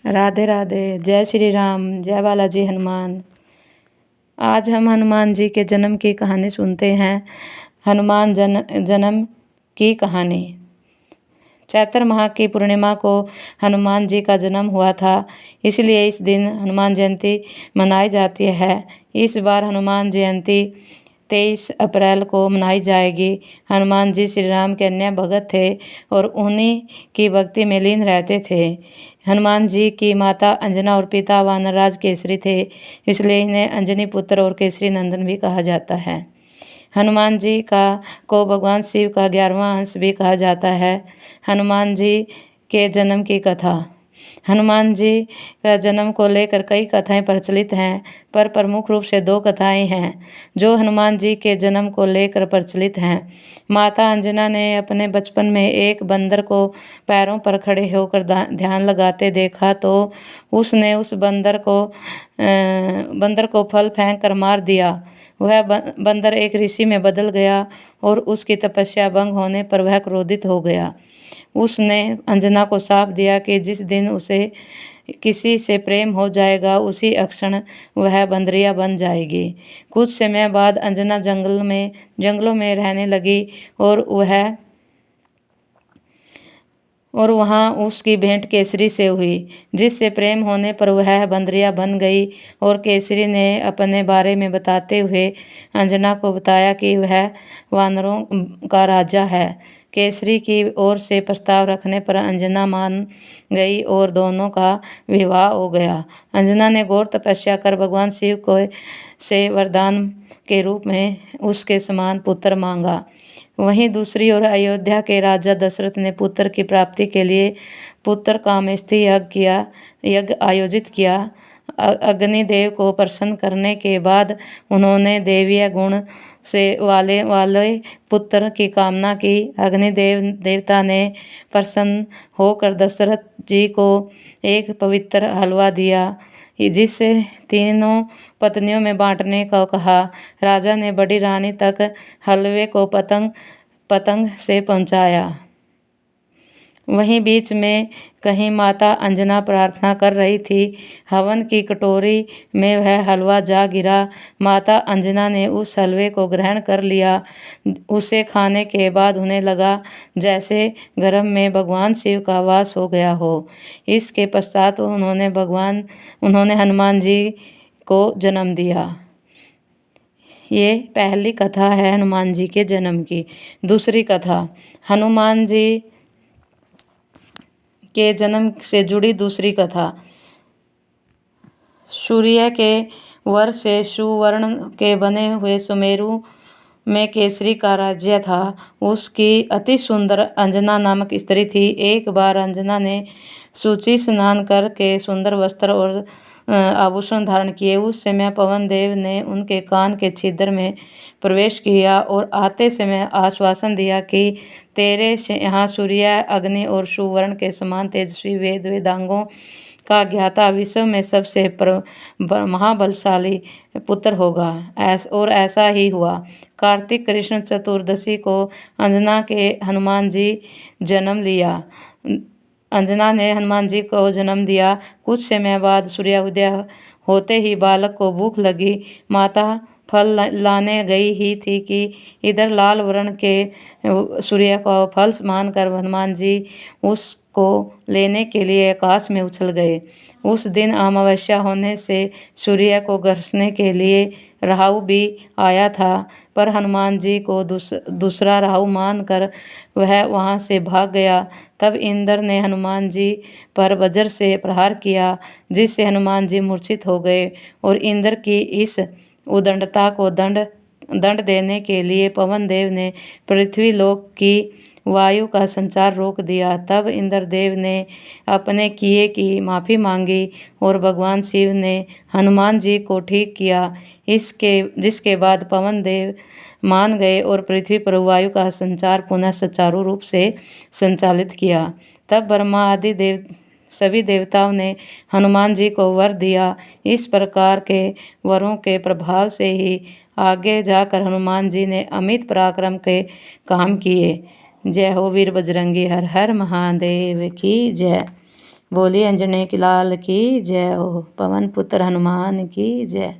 राधे राधे। जय श्री राम, जय बालाजी हनुमान। आज हम हनुमान जी के जन्म की कहानी सुनते हैं। हनुमान जन्म की कहानी। चैत्र माह की पूर्णिमा को हनुमान जी का जन्म हुआ था, इसलिए इस दिन हनुमान जयंती मनाई जाती है। इस बार हनुमान जयंती 23 अप्रैल को मनाई जाएगी। हनुमान जी श्री राम के अन्य भगत थे और उन्हीं की भक्ति में लीन रहते थे। हनुमान जी की माता अंजना और पिता वानरराज केसरी थे, इसलिए इन्हें अंजनी पुत्र और केसरी नंदन भी कहा जाता है। हनुमान जी को भगवान शिव का 11वां अंश भी कहा जाता है। हनुमान जी के जन्म की कथा। हनुमान जी का जन्म को लेकर कई कथाएं प्रचलित हैं, पर प्रमुख रूप से 2 कथाएं हैं जो हनुमान जी के जन्म को लेकर प्रचलित हैं। माता अंजना ने अपने बचपन में एक बंदर को पैरों पर खड़े होकर ध्यान लगाते देखा, तो उसने उस बंदर को फल फेंक कर मार दिया। वह बंदर एक ऋषि में बदल गया और उसकी तपस्या भंग होने पर वह क्रोधित हो गया। उसने अंजना को शाप दिया कि जिस दिन उसे किसी से प्रेम हो जाएगा, उसी क्षण वह बंदरिया बन जाएगी। कुछ समय बाद अंजना जंगलों में रहने लगी और वहाँ उसकी भेंट केसरी से हुई, जिससे प्रेम होने पर वह बंदरिया बन गई। और केसरी ने अपने बारे में बताते हुए अंजना को बताया कि वह वानरों का राजा है। केसरी की ओर से प्रस्ताव रखने पर अंजना मान गई और दोनों का विवाह हो गया। अंजना ने घोर तपस्या कर भगवान शिव से वरदान के रूप में उसके समान पुत्र मांगा। वहीं दूसरी ओर अयोध्या के राजा दशरथ ने पुत्र की प्राप्ति के लिए पुत्र कामेष्टि यज्ञ आयोजित किया। अग्निदेव को प्रसन्न करने के बाद उन्होंने देवीय गुण से वाले पुत्र की कामना की। देवता ने प्रसन्न होकर दशरथ जी को एक पवित्र हलवा दिया, जिसे तीनों पत्नियों में बांटने को कहा। राजा ने बड़ी रानी तक हलवे को पतंग से पहुंचाया। वहीं बीच में कहीं माता अंजना प्रार्थना कर रही थी। हवन की कटोरी में वह हलवा जा गिरा। माता अंजना ने उस हलवे को ग्रहण कर लिया। उसे खाने के बाद उन्हें लगा जैसे गर्भ में भगवान शिव का वास हो गया हो। इसके पश्चात उन्होंने हनुमान जी को जन्म दिया। ये पहली कथा है हनुमान जी के जन्म की। दूसरी कथा। हनुमान जी के जन्म से जुड़ी दूसरी कथा। सूर्य के वर से सुवर्ण के बने हुए सुमेरु में केसरी का राज्य था। उसकी अति सुंदर अंजना नामक स्त्री थी। एक बार अंजना ने शुचि स्नान करके सुंदर वस्त्र और आभूषण धारण किए। उस समय पवन देव ने उनके कान के छिद्र में प्रवेश किया और आते समय आश्वासन दिया कि तेरे यहाँ सूर्य, अग्नि और सुवर्ण के समान तेजस्वी वेदांगों का ज्ञाता विश्व में सबसे महाबलशाली पुत्र होगा। और ऐसा ही हुआ। कार्तिक कृष्ण चतुर्दशी को अंजना ने हनुमान जी को जन्म दिया। कुछ समय बाद सूर्योदय होते ही बालक को भूख लगी। माता फल लाने गई ही थी कि इधर लाल वर्ण के सूर्य को फल मानकर हनुमान जी उसको लेने के लिए आकाश में उछल गए। उस दिन अमावस्या होने से सूर्य को गरजने के लिए राहु भी आया था, पर हनुमान जी को दूसरा राहु मानकर वह वहां से भाग गया। तब इंद्र ने हनुमान जी पर वज्र से प्रहार किया, जिससे हनुमान जी मूर्छित हो गए। और इंद्र की इस उद्दंडता को दंड देने के लिए पवन देव ने पृथ्वी लोक की वायु का संचार रोक दिया। तब इंद्रदेव ने अपने किए की माफ़ी मांगी और भगवान शिव ने हनुमान जी को ठीक किया। जिसके बाद पवन देव मान गए और पृथ्वी पर वायु का संचार पुनः सुचारू रूप से संचालित किया। तब ब्रह्मा आदि सभी देवताओं ने हनुमान जी को वर दिया। इस प्रकार के वरों के प्रभाव से ही आगे जाकर हनुमान जी ने अमित पराक्रम के काम किए। जय हो वीर बजरंगी, हर हर महादेव की जय। बोली अंजनी की लाल की जय हो, पवन पुत्र हनुमान की जय।